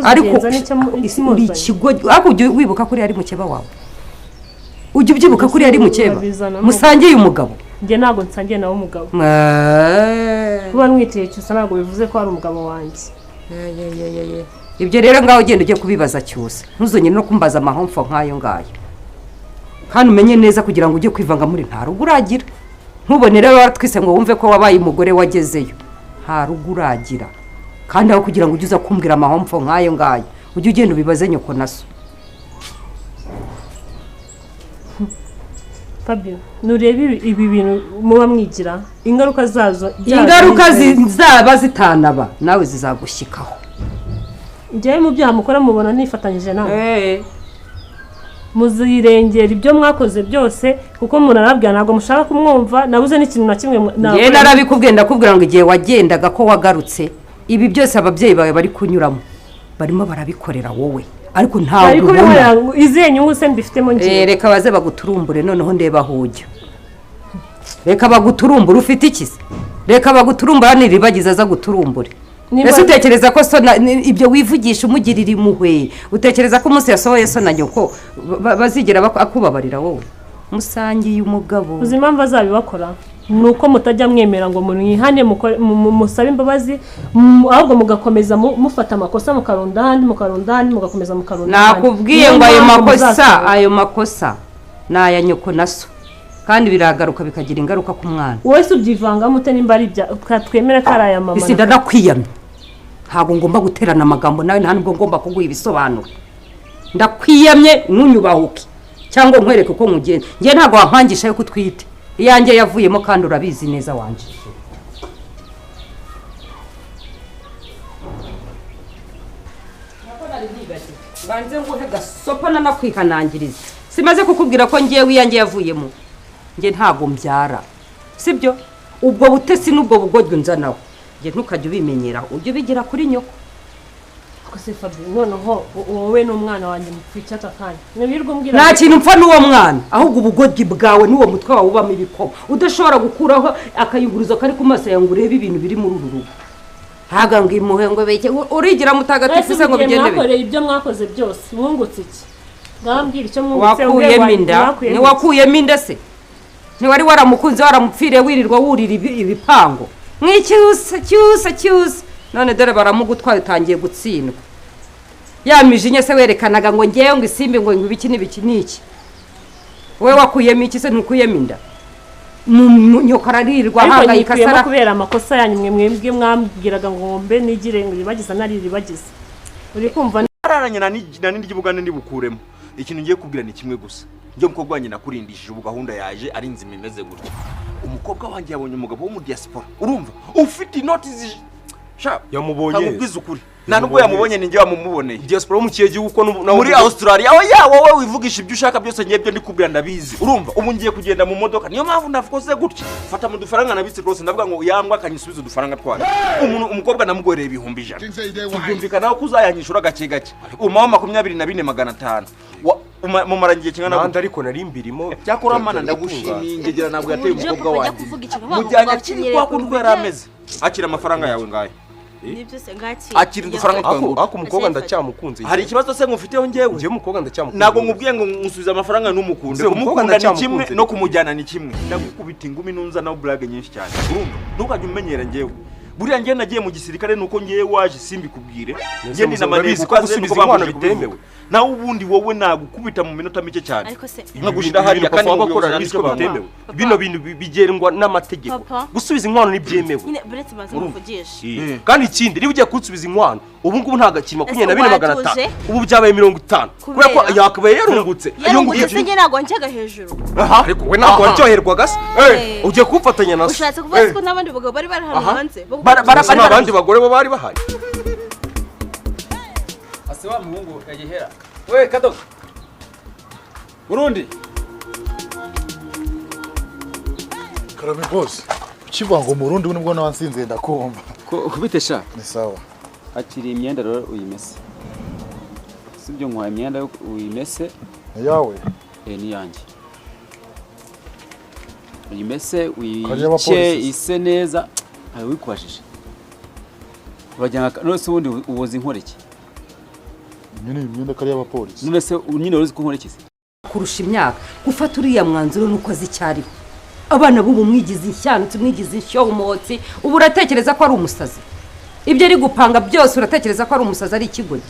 ariko uri ikigo ariko ujye wibuka kuri ari mukeba wawe ujye ubyibuka kuri ari mukeba musangiye umugabo nge ntago nsangiye nawe umugabo kuba mwiteye cyose ntago bivuze ko ari umugabo wanjye ibyo rero ngaho ugenda ujye kubibaza cyose ntuzongere no kumbaza amahomfo nk'ayo ngayo kandi umenye neza kugira ngo ujye kwivanga muri nta rugo uragira ntubone rero waratwise ngo wumve ko wabaye umugore wagezeyo nta rugo uragira kandi aho kugira ngo ujye uza kumbwira amahomfo nk'ayo ngayo ujye ugenda ubibaze nyoko na so Fabio nurebe ibi bintu muba mwigira ingaruka zazo ingaruka zizaba zitanaba nawe zizagushyikaho njyewe mu byaha mukora mubona nifatanyije nawe muzirengera ibyo mwakoze byose kuko murarabwira ntabwo mushaka kumwumva nabuze n'ikintu na kimwe njye narabikubwiye ndakubwira ngo igihe wagendaga ko wagarutse ibi byose ababyeyi bawe bari kunyuramo barimo barabikorera wowe ariko ntabwo ubona izihe nyungu se mbifitemo ngiye reka baze baguturumbure noneho ndeba aho ujya reka baguturumbure ufite iki se reka baguturumbura niribagiza aza guturumbure ese utekereza ko ibyo wivugisha umugirira impuhwe utekereza ko umunsi yasohoye so na nyoko bazigera akubabarira wowe musangiye umugabo uzi impamvu azabibakora nuko mutajya mwemera ngo mwihane musabe imbabazi ahubwo mugakomeza mufata amakosa mukarunda handi mugakomeza mukarunda nakubwiye ngo ayo makosa ni aya nyoko na so kandi biragaruka bikagira ingaruka ku mwana wese ubyivanga mute nimba ari ibya twemera ko ari aya mama isi ndanakwiyamye ntabwo ngomba guterana amagambo nawe nta nubwo ngomba kuguha ibisobanuro ndakwiyamye ntunyubahuke cyangwa nkwereke uko mugenda njye ntabwo wampangisha yo kutwite iyanjye yavuyemo kandi urabizi neza wanje banze nguhe gasopa nanakwihanangiriza simaze kukubwira ko ngewe iyanjye yavuyemo njye ntabwo mbyara sibyo ubwo butesi n'ubwo bugoryo nzanaho njye ntukajya ubimenyera ujye ubigira kuri nyoko kose Fabio noneho wowe n'umwana wanjye mupfica akanya nibirwa umbwira nta kintu mpfa n'uwo mwana ahubwo ubugoryi bwawe n'uwo mutwe wawe ubamo ibikoma udashobora gukuraho akayugurizo kari ku maso yawe ngo urebe ibintu biri muri uru rugo haga ngo imuhe ngo beke urigira mutagatifu se ngo bigende bike ibyo mwakoze byose mwungutse iki ngambwira icyo mwungutse wakuyemo inda ni wakuyemo inda se ntiwari waramukunze waramupfiriye wirirwa wurira ibipango cyusa none dore baramugutwaye utangiye gutsindwa yamijinya se werekanaga ngo ngewe ngo isimbi ngo ibiki n'ibiki n'iki wowe wakuyemo iki se ntukuyemo inda nyokararirwa hangayika sara kubera amakosa yanyu mwebwe mwambwiraga ngo mbe nigire ngo ribagiza nariribagiza uri kumva nararanye na nindi bugane ndi bukuremo ikintu ngiye kubwira ni kimwe gusa njye mukobwa wanjye nakurindishije ubu gahunda yaje ari nzima imeze gutya umukobwa wanjye yabonye umugabo wo mu diaspora urumva ufite inoti yamubonye nkubwiza ukuri nta nubwo yamubonye ninjye wamumuboneye diaspora wo mu kiye gihugu ko muri Australia wowe wivugisha ibyo ushaka byose ngiye byo ndikubwira ndabizi urumva ubu ngiye kugenda mu modoka niyo mpamvu navukoze gutya fata mu dufaranga nabitse rwose ndavuga ngo yangwa akanyisubiza udufaranga twaje umukobwa namugoreye ibihumbi 100 tubyumvikanaho kuzayanyishura gake gake umaho 24,500 mumara ngiye kingana nandi ariko nari mbirimo cyakora mana ndagushimiye ngegera ntabwo yateye umukobwa wanjye mujyanye akiri kwa kundi yarameze akira amafaranga yawe ngaye akiri udufaranga twawe ako umukobwa ndacyamukunze hari ikibazo se ngufiteho ngewe ngiye umukobwa ndacyamukunze ntabwo ngubwiye ngo musubize amafaranga n'umukunde kumukunda ni kimwe no kumujyana ni kimwe ndagukubita ingumi nunza nawe blague nyinshi cyane urumva ntukajye umenyera ngewe buriya ngiye nagiye mu gisirikare nuko ngiye waje simbikubwire ngiye ni namanizi ko gusubiza inkwano bitemewe nawe ubundi wowe nagukubita mu minota mike cyane nkagushira hariya kandi bakorana n'icyo bitemewe bino bintu bigerengwa n'amategeko gusubiza inkwano nibyemewe kandi ikindi niba ugiye kunsubiza inkwano ubu ngubu nta gakima 22,500 ubu byabaye 50 kubera ko yakabaye yarungutse yarungutse nge nago njyaga hejuru ariko we ntabwo waryoherwa gase ugiye kumfatanya na ushatse kuvuga ko n'abandi bagabo bari bari hano hanze barabara abandi bagore bo bari bahari ase wa muhungu yagihera we kadogo Burundi Karame boss ukivuga ngo Burundi nibwo nawansinze ndakumva kubitesha ni sawa akiri imyenda rero uyimese sibyo nkwaye imyenda uyimese yawe ni yanjye uyimese uyice ise neza ayo wikwashije bajyanga nose ubundi uboza inkoreke nyine imyenda kari y'abapolisi. none se nyine uruzi ko nkora iki kurusha imyaka gufata uriya mwanzuro nuko azi icyariho abana b'ubu mwigize inshyantsi mwigize inshyomotsi ubu uratekereza ko ari umusazi ibyo ari gupanga byose uratekereza ko ari umusazi ari ikigoryi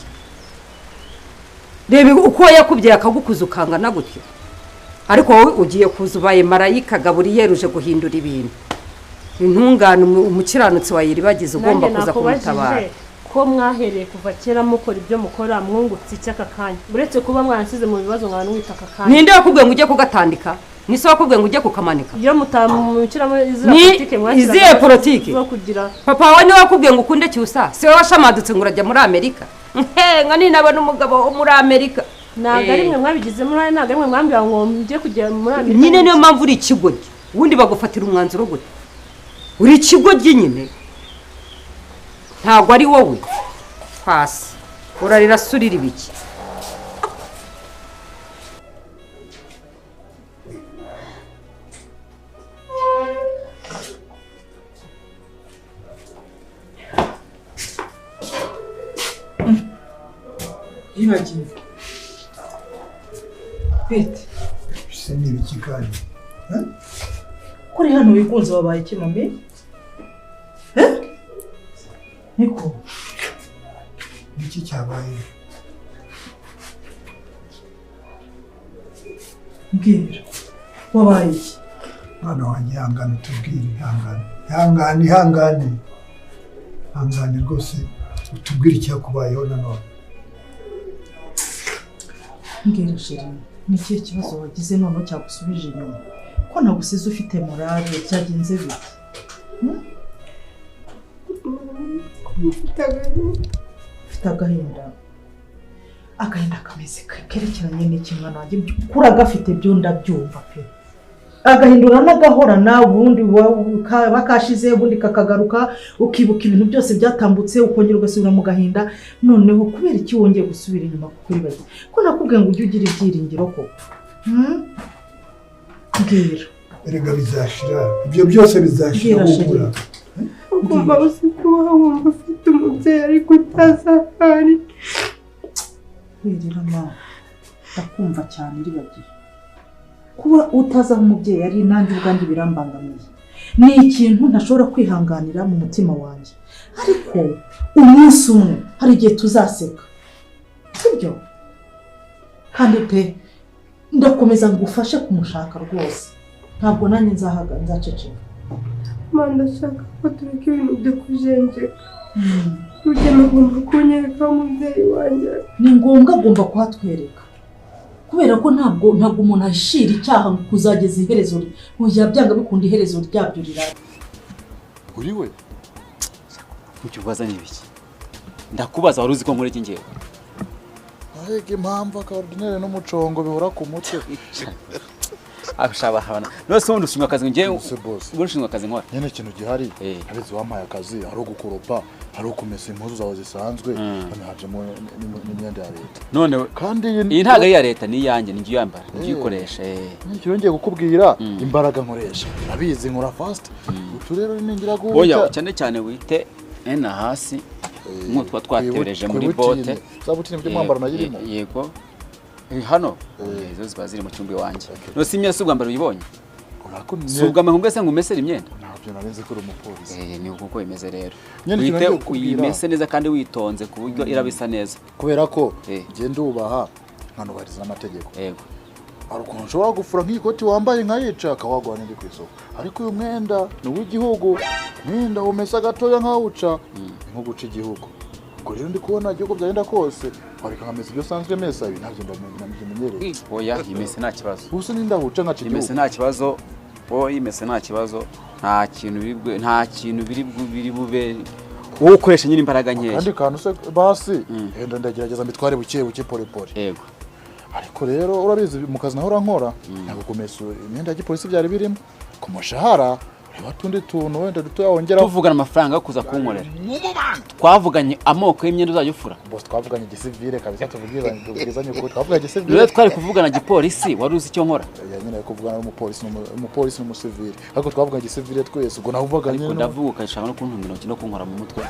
reba uko yakubyaye akagukuza ukangana gutyo ariko wowe ugiye kuza ubaye marayika Gaburiyeli uje guhindura ibintu intungane umukiranutsi wa Yiribagiza ugomba kuza kumutabara ko mwahereye kuva kera mukora ibyo mukora mwungutse icyaka kanya uretse kuba mwansize mu bibazo mwana wita akakanya ninde wakubwiye ngo ujye kugatandika nise wakubwiye ngo ujye kukamanika iyo mutamukiramo izihe politike papa wawe niwe wakubwiye ngo ukunde Cyusa si wowe washamadutse ngo urajya muri Amerika nka ninabona umugabo wo muri Amerika ntabwo ari mwe mwabigize muri ntabwo ari mwe mwambwira ngo mujye kujya muri Amerika nyine niyo mpamvu uri ikigoryi ubundi bagufatira umwanzuro gute uri ikigoryi nyine ntabwo ari wowe hasi urarira surira ibiki Yibagiwe Pete se ni ibiki kandi kuri hano wigunze wabaye iki mami niko iki cyabaye mbwira wabaye iki mwana wanjye ihangane utubwire ihangane rwose utubwire icyakubayeho nanone mbwira sheri ni ikihe kibazo wagize noneho cyagusubije inyuma ko nagusize ufite morale cyagenze bite ufite agahinda kameze kerekeranye n'iki mwana wanjye kura gafite byo ndabyumva pe agahindura n'agahorana ubundi bakashize ubundi kakagaruka ukibuka ibintu byose byatambutse ukongera ugasubira mu gahinda noneho kubera iki wongeye gusubira inyuma kuri bake ko nakubwiye ngo ujye ugira ibyiringiro koko mbwira erega bizashira ibyo byose bizashira ubura ukumva usikubaho wumva ufite umubyeyi ariko utazahari wirira mama ndakumva cyane iribagiye kuba utazi aho umubyeyi ari nanjye ubwanjye birambangamiye ni ikintu ntashobora kwihanganira mu mutima wanjye ariko umunsi umwe hari igihe tuzaseka sibyo kandi pe ndakomeza ngufashe kumushaka rwose ntabwo nanjye nzaceceka mama ndashaka ko tureka ibintu byo kujenjeka rugema agomba kunyereka umubyeyi wanjye ni ngombwa agomba kuhatwereka kubera ko ntabwo umuntu ashira icyaha kuzageza iherezo byanga bikunda iherezo ryabyo rirara uri we icyo ubaza ni ibiki ndakubaza wari uzi ko nkora iki ngewe ahega impamvu akordinere n'umucongo bihora ku mutwe abashabahana nose wundi ushinzwe akazi ngewe ushinzwe akazi nkora nyine ikintu gihari abizi wampaye akazi ari ugukoropa ari ukumesa impuzu zawe zisanzwe ntabyo n'imyenda ya leta none kandi iyi ntabwo ari iya leta ni iyanjye ni yambara ngiye ukoresha nicyo ngiye kukubwira imbaraga nkoresha abizi nkora fast utu rero ningira guhuta oya cyane cyane wite ena hasi nk'utwa twatereje muri bote zabutine byo mwambaro nayirimo yego hano izo ziba ziri mu cyumba iwanjye no si imyenda ubwambaro uyibonye si ubwambaro mbese ngo umesere imyenda ntabyo narenze ko uri umupolisi ni uko imeze rero wite uyimese neza kandi witonze ku buryo irabisa neza kubera ko genda ubaha nkanubariza amategeko yego hari ukuntu ushobora gufura nk'ikoti wambaye nkayica akawagwa n'indi ku isoko ariko uyu mwenda ni uw'igihugu mwenda umesa gatoya nkawuca nko guca igihugu ubwo rero ndi kubona igihugu byagenda kose wareka nkamesa ibyo usanzwe mesa ibi ntabyo ndamenyereye oya imese nta kibazo gusa n'indahuca nkaca igihugu imese nta kibazo imese nta kibazo nta kintu biri bube wowe ukoresha nyine imbaraga nkeya kandi kantu se basi henda ndagerageza mbitware buke pole yego ariko rero urabizi mu kazi nahora nkora ntabwo kumesa imyenda ya gipolisi byari birimo ku mushahara reba tundi tuntu wenda dutoya wongeraho tuvugana amafaranga yo kuza kunkorera twavuganye amoko y'imyenda uzajya ufura bose twavuganye gisivile kabisa tuvugizanye ko twavuganye gisivile rero twari kuvugana gipolisi wari uzi icyo nkora nyine kuvugana n'umupolisi n'umusivile ariko twavuganye gisivile twese ubwo navuganye ndavuga ukashaka no kuntunga intoki no kunkora mu mutwe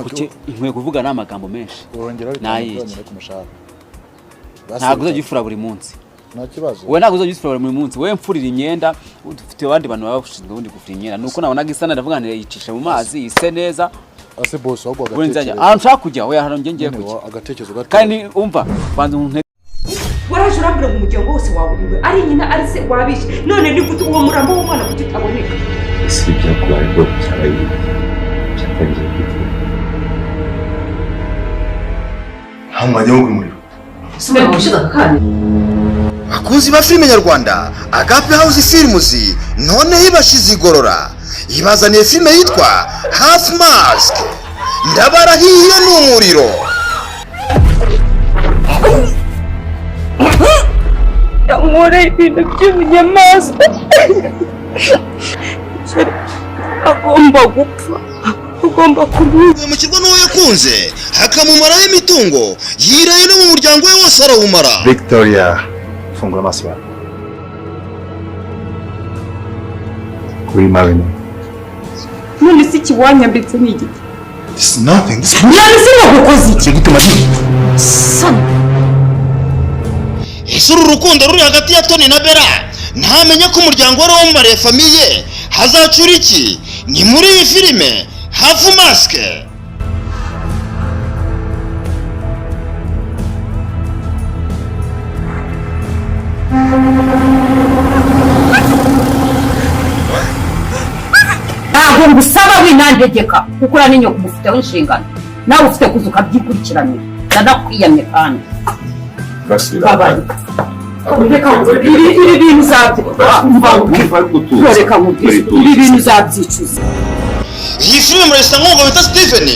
kuki inkwiye kuvuga n'amagambo menshi urongera nayiki kumushaka ntabwo uzajya ufura buri munsi nta kibazo wowe ntabwo uzajya ufura buri munsi wowe mfurira imyenda dufite abandi bantu baba bashinzwe ubundi gufura imyenda nuko nabonaga isa ndavuga ngo yicisha mu mazi ise neza ase boss ahubwo agatekerezo ahantu nshaka kujya oya hano ngiye kujya agatekerezo gato kandi umva banza waraje urambwira ngo umuryango wose wawuriwe ari nyina ari se wabishe none ni gute uwo murambo w'umwana kuki utaboneka ese ibyakubaye bwo cyaraye cyatangiye kwitwa hamajya wo kumuriro sumera gushika kandi bakunzi ba filime nyarwanda Agape House Films none ibashize igorora ibazaniye filime yitwa Half Mask ndabarahiye n'umuriro Amore ibintu by'inyamaswa agomba gupfa ugomba kubica mu kigo n'uwo yakunze hakamumaraho imitungo yiraye no mu muryango we wose arawumara. Victoria fungura amaso yawe kuri marina none si kiwanyambitse n'igiti this is nothing none si wagukoze iki gituma ese uru rukundo ruri hagati ya Tony na Bella ntamenye ko umuryango wari wamumariye famiye hazacura iki ni muri iyi filime Half Mask. ntabwo ngusaba winantegeka kuko ura n'inyoko umufiteho inshingano nawe ufite kuza ukabyikurikiranira ndanakwiyamye kandi ibi bintu uzabyicuza iyi filime muresa nk'umugabo bita Stephen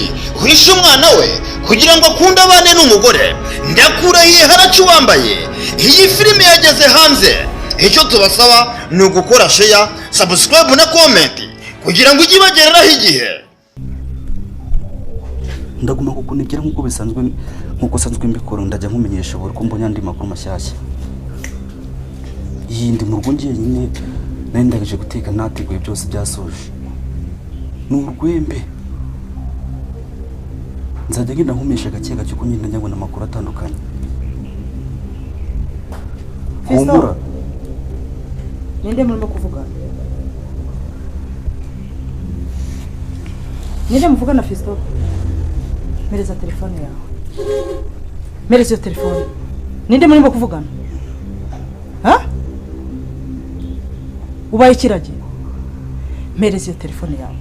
uhishe umwana we kugira ngo akunde abane n'umugore ndakurahiye haracu wambaye iyi filime yageze hanze icyo tubasaba ni ugukora share subscribe na comment kugira ngo ujye ibagereraho igihe ndaguma kukunegera nk'uko bisanzwe nk'uko sanzwe mbikora ndajya nkumenyesha buri ko mbonye andi makuru mashyashya yindi mu rugo ngiye nyine nari ndagaje guteka nateguye byose byasoje ni urwembe nzajya ngenda nkumesha gake gake uko nyine njya ngo amakuru atandukanye humura ninde murimo kuvuga ninde muvugana Fisto mereza telefone yawe mereza iyo telefone ninde murimo kuvugana ha ubaye ikiragi mereza iyo telefone yawe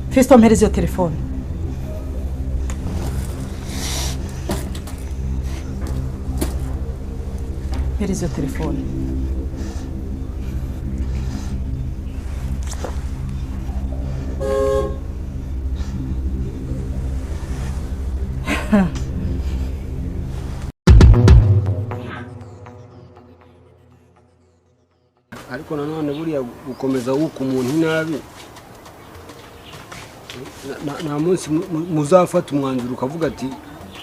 Fisto mereza iyo telefone mereza iyo telefone ariko nanone buriya gukomeza wuka umuntu inabi nta munsi muzafata umwanzuro ukavuga ati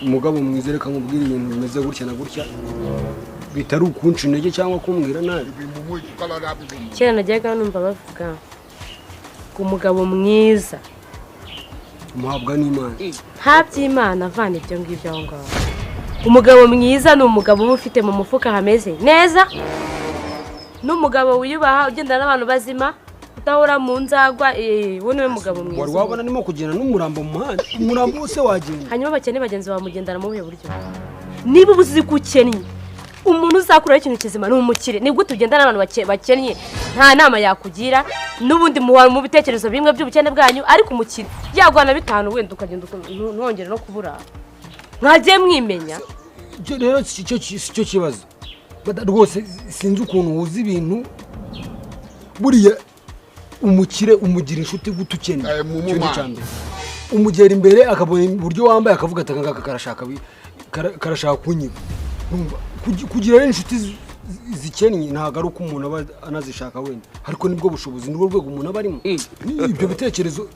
umugabo mwiza reka nkubwire ibintu bimeze gutya na gutya bitari ukunca intege cyangwa kumbwira nabi. kera najyaga numva bavuga ngo umugabo mwiza umuhabwa n'Imana nta by'Imana avana ibyo ngibyo aho ngaho. Umugabo mwiza ni umugabo uba ufite mu mufuka hameze neza, n'umugabo wiyubaha ugendana n'abantu bazima utahora mu nzagwa, uwo niwe mugabo mwiza. wari wabona nimo kugenda n'umurambo mu muhanda, umurambo wose wagenda. Hanyuma abakene bagenzi bamugendana mu buhe buryo? Niba ubuzi kukennye, umuntu uzakuraho ikintu kizima ni umukire. Ni gute ugendana n'abantu bakennye nta nama yakugira, n'ubundi mu bitekerezo bimwe by'ubukene bwanyu, ariko umukire yagwana 5 wenda ukagenda ntongere no kubura. Mwagiye mwimenya. Rero cyo kibazo rwose sinzi ukuntu uzi ibintu. Buriya umukire umugira inshuti gutukene cyo ni cyane. Umugera imbere akabona uburyo wambaye akavuga atangaka karashaka kunyiba. Kugira inshuti zikennye ntago ari uko umuntu aba anazishaka wenda, ariko nibwo bushobozi nibwo rwego umuntu aba arimo. Ibyo bitekerezo.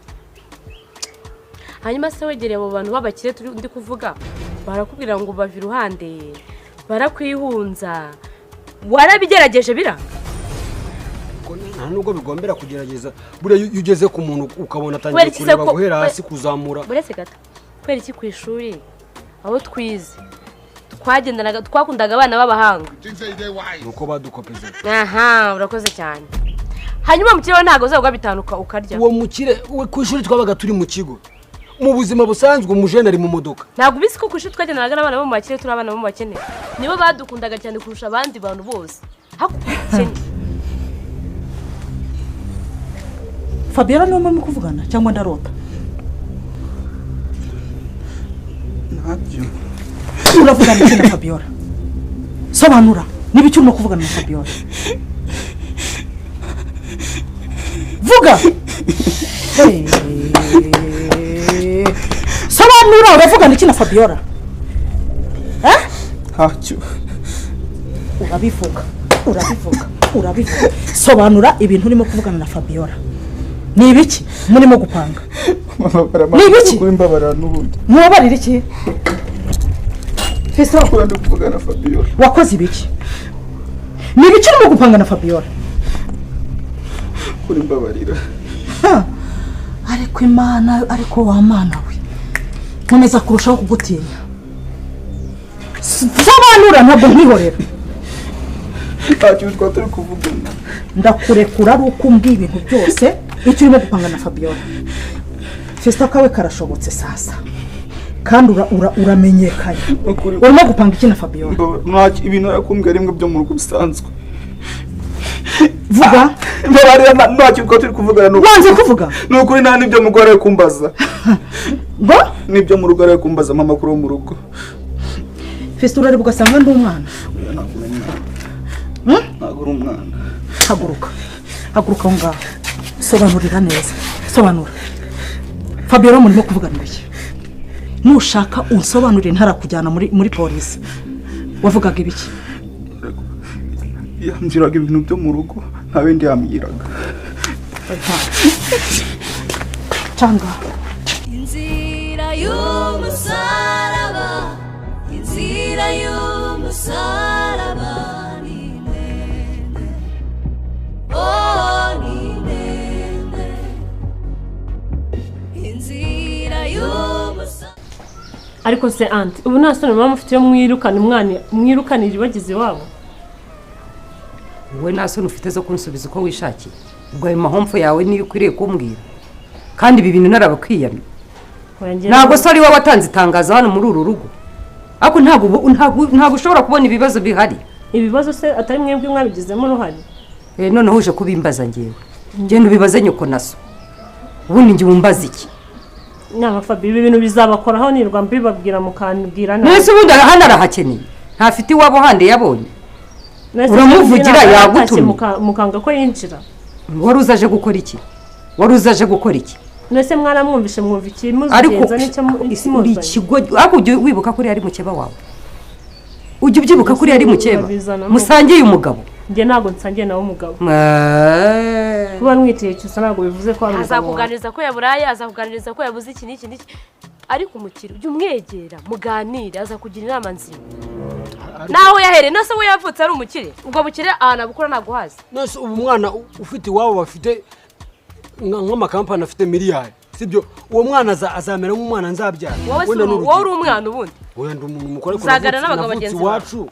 Hanyuma se wegereye abo bantu babakire ndi kuvuga, barakubwira ngo bava iruhande, barakwihunza, warabigerageje biranga? nta nubwo bigombera kugerageza buriya iyo ugeze ku muntu ukabona atangiye kureba guhera hasi kuzamura buretse gato kubera iki ku ishuri aho twize twakundaga abana b'abahanga nuko badukopeza aha urakoze cyane hanyuma mu kirere ntago uzagwa bitanuka ukarya uwo mukire ku ishuri twabaga turi mu kigo mu buzima busanzwe umujene ari mu modoka ntabwo bisi ko ku ishuri twagendanaga n'abana bo mu bakire turi abana bo mu bakene nibo badukundaga cyane kurusha abandi bantu bose hakukene Fabiola niwe murimo kuvugana cyangwa ndarota ntabyo uravugana iki na Fabiola sobanura niba icyo urimo kuvugana na Fabiola vuga sobanura uravugana iki na Fabiola ntacyo urabivuga sobanura ibintu urimo kuvugana na Fabiola ni ibiki murimo gupanga ni ibiki kumbabara n'ubundi mubabarira iki Festo kwenda kuvugana na Fabiola wakoze ibiki ni ibiki urimo gupanga na Fabiola kuri mbabarira ariko Imana ariko wa mana we nkomeza kurushaho kugutinya sobanura ntabwo nkihorera ntacyo twatari kuvugana ndakurekura ari uko umbwiye ibintu byose icyo urimo gupanga na Fabiola Festo kawe karashobotse sasa kandi uramenyekanye urimo gupanga iki na Fabiola ntacyo ibintu arakumbwira rimwe byo mu rugo bisanzwe vuga mbabarira ntacyo twatari kuvugana n'uko wanze kuvuga n'ukuri nta nibyo mugore ari kumbaza ngo nibyo mu rugo ari kumbaza mama kuri mu rugo Festo urareba ugasanga ndi umwana ntabwo uri umwana haguruka aho ngaho sobanurira neza sobanura Fabiola murimo kuvuganira iki nushaka unsobanurire ntarakujyana muri polisi wavugaga ibiki yambwiraga ibintu byo mu rugo nta bindi yambwiraga cyangwa inzira y'umusaraba ni ndende oh ni ndende inzira y'umusaraba ariko se anti ubu nta soni mama mufite yo mwirukanira ibagize iwabo wowe nta soni ufite zo kunsubiza uko wishakiye ubwo ayo mahomfo yawe niyo ukwiriye kumbwira kandi ibi bintu narabakwiyamye ntabwo se ari wowe watanze itangazo hano muri uru rugo ariko ntabwo ushobora kubona ibibazo bihari ibibazo se atari mwebwe mwabigizemo uruhare noneho uje kubimbaza ngewe ngenda ubibaze nyoko naso ubundi njye umbaza iki nyama Fabi ibi bintu bizabakoraho nirwa mbibabwira mukambwira nawe nese ubundi hano arahakeneye ntafite iwabo handi yabonye uramuvugira yagutumye mukanga ko yinjira wari uzaje gukora iki nese mwaramwumvishe mwumva ikimuzigenza n'icyo uri ikigo ariko ujye wibuka ko ari mukeba wawe ujye ubyibuka ko ari mukeba musangiye umugabo njye ntabwo nsangiye nawe umugabo kuba mwiteye cyose ntabwo bivuze ko ari umugabo azakuganiriza ko yaburaye azakuganiriza ko yabuze iki n'iki ariko umukire ujye umwegera muganire azakugira inama nzima naho yahereye nose we yavutse ari umukire ubwo bukire ahantu abukora ntabwo hazi nose ubu mwana ufite iwabo bafite nk'amakampani afite miliyari sibyo uwo mwana azamera nk'umwana nzabyara wowe uri umwana ubundi wowe ndi umuntu mukora uzagana n'abagabo bagenzi iwacu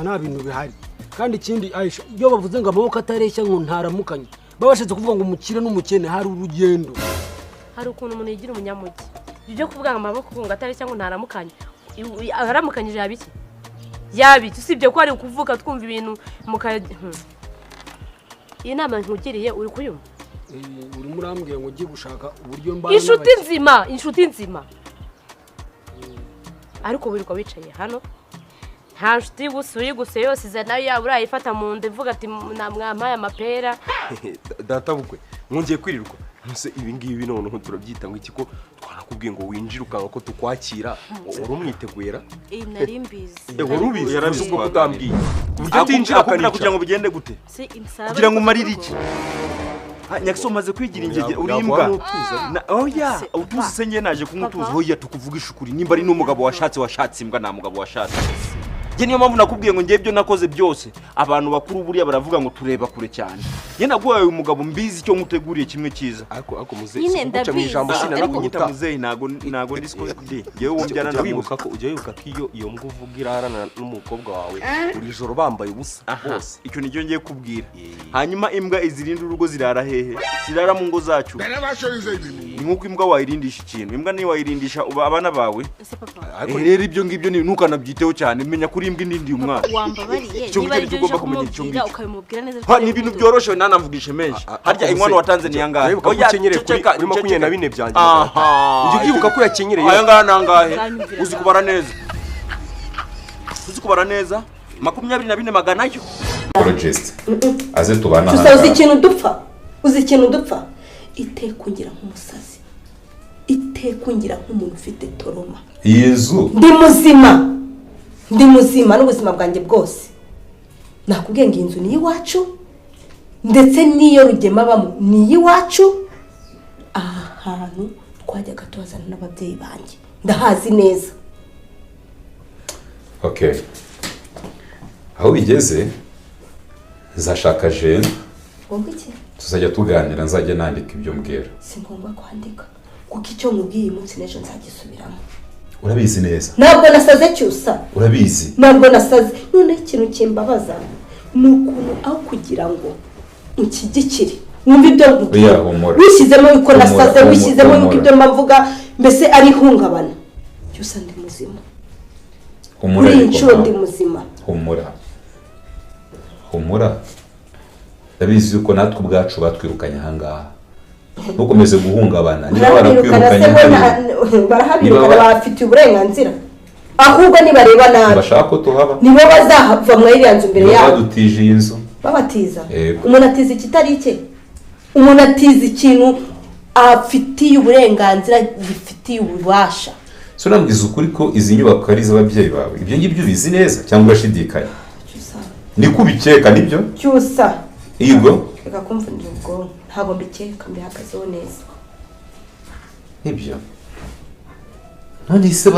nta bintu bihari kandi ikindi Aisha iyo bavuze ngo amaboko atareshya ngo ntaramukanye babashatse kuvuga ngo umukire n'umukene hari urugendo hari ukuntu umuntu yigira umunyamugi ibyo kuvuga ngo amaboko ngo atareshya ngo ntaramukanye aramukanyije yabiki usibye ko ari kuvuga twumva ibintu iyi nama nkugiriye uri kuyumva urimo urambwira ngo ugiye gushaka uburyo mbana inshuti nzima ariko wirirwa wicaye hano nta nshuti gusa yose iza nayo yaba urayifata mu nda ivuga ati mwampaye amapera data bukwe mwongeye kwirirwa nose ibi ngibi noneho turabyita ngo iki ko twarakubwiye ngo winjire ukanga ko tukwakira wari umwitegura nari mbizi wari ubizi yarabizi ubwo kutambwiye uburyo tinjira akubwira kugira ngo bigende gute kugira ngo umarire iki nyakso maze kwigira ingege urimbwa oya utuzi se ngiye naje kumutuza hoya tukuvugisha ukuri nimba ari n'umugabo washatse imbwa nta mugabo washatse njye niyo mpamvu nakubwiye ngo njye ibyo nakoze byose abantu bakuru buriya baravuga ngo tureba kure cyane njye naguhaye umugabo mbizi icyo nguteguriye kimwe cyiza ariko muzehe guca mu ijambo sinakunyita muzehe ntago ndi siko ndi ngewe wumbyana na wibuka ko ujya wibuka ko iyo mbwa uvuga irarana n'umukobwa wawe buri joro bambaye ubusa bose icyo nicyo ngiye kubwira hanyuma imbwa izirinda urugo zirara hehe zirara mu ngo zacu ni nk'uko imbwa wayirindisha ikintu imbwa niyo wayirindisha abana bawe rero ibyo ngibyo ntukanabyiteho cyane menya kuri imbwa indindiye umwana wambabariye icyo niba ngicyo ari ugomba byo kumenya icyo ngicyo ukabimubwira neza ni ibintu byoroshye nanamvugishe menshi harya inkwano watanze ni yangahe wibuka ko ukenyereye kuri 24 byanjye ujye ubyibuka ko yakenyereye aya ngaya nangahe uzi kubara neza 24 magana yo Progest aze tubana uzi ikintu dupfa itekungira nk'umusazi itekungira nk'umuntu ufite toroma Yezu ndi muzima n'ubuzima bwanjye bwose nakubwiye ngo inzu ni iwacu ndetse n'iyo Rugema bamo ni iwacu aha hantu twajyaga tubazana n'ababyeyi banjye ndahazi neza. Okay, aho bigeze nzashaka Jane tuzajya tuganira nzajya nandika ibyo mbwira. Si ngombwa kwandika kuko icyo nkubwiye uyu munsi n'ejo nzagisubiramo. Urabizi neza ntabwo nasaze cyusa. Urabizi ntabwo nasaze none ikintu kimbabaza ni ukuntu aho kugira ngo unshyigikire wumva ibyo nkubwira wishyizemo yuko nasaze wishyizemo yuko ibyo mbavuga mbese ari ihungabana. Cyusa ndi muzima kuri iyi nshuro ndi muzima. humura ndabizi yuko natwe ubwacu batwirukanye ahangaha ntukomeze guhungabana niba barakwirukanye barahabirukana bafitiye uburenganzira ahubwo nibareba nabi bashaka ko tuhaba nibo bazahava mu iriya nzu imbere yabo badutije iyi nzu babatiza. Umuntu atiza ikitari icye, umuntu atiza ikintu afitiye uburenganzira gifitiye ububasha. so nambwiza ukuri ko izi nyubako ari iz'ababyeyi bawe ibyo ngibyo ubizi neza cyangwa urashidikanya? Niko ubikeka nibyo? Cyusa yego reka kumvunira ubwonko ntabwo mbikeka mbihagazeho neza nibyo none se